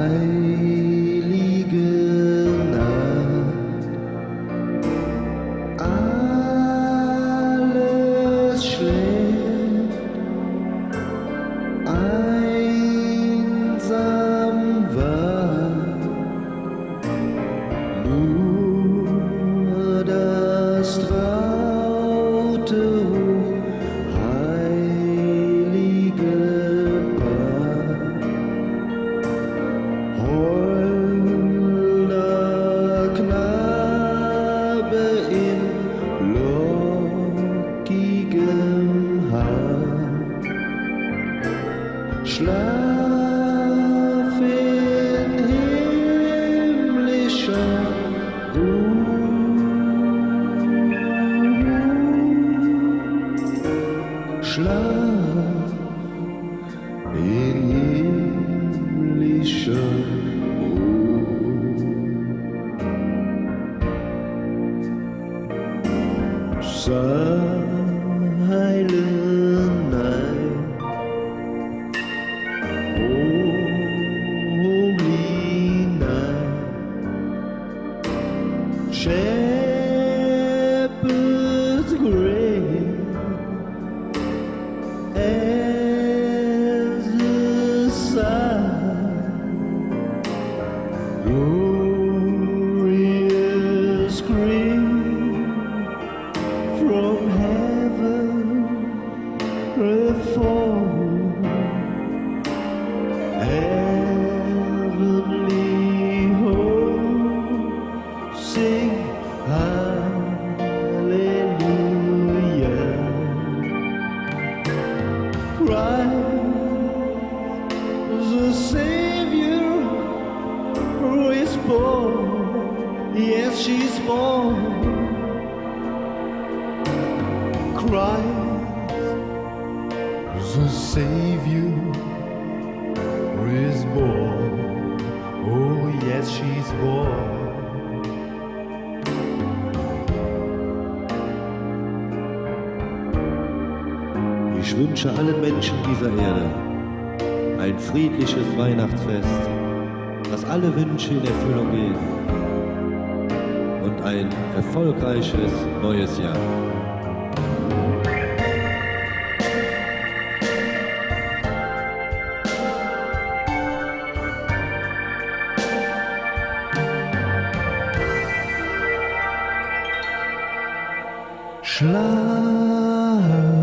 heilige Nacht, alles schläft, einsam wacht, nur das traute heilige Paar. Holder Knabe in lockigem Haar, schlaf in himmlischer Ruhe, schlaf in himmlischer Silent night, holy night, shepherds great as the sun, glorious green from heaven fall, heavenly hosts sing hallelujah. Christ the Savior is born, yes, she's born. Christ the Savior is born. Oh yes, she's born. Ich wünsche allen Menschen dieser Erde ein friedliches Weihnachtsfest, dass alle Wünsche in Erfüllung gehen und ein erfolgreiches neues Jahr. Schlaf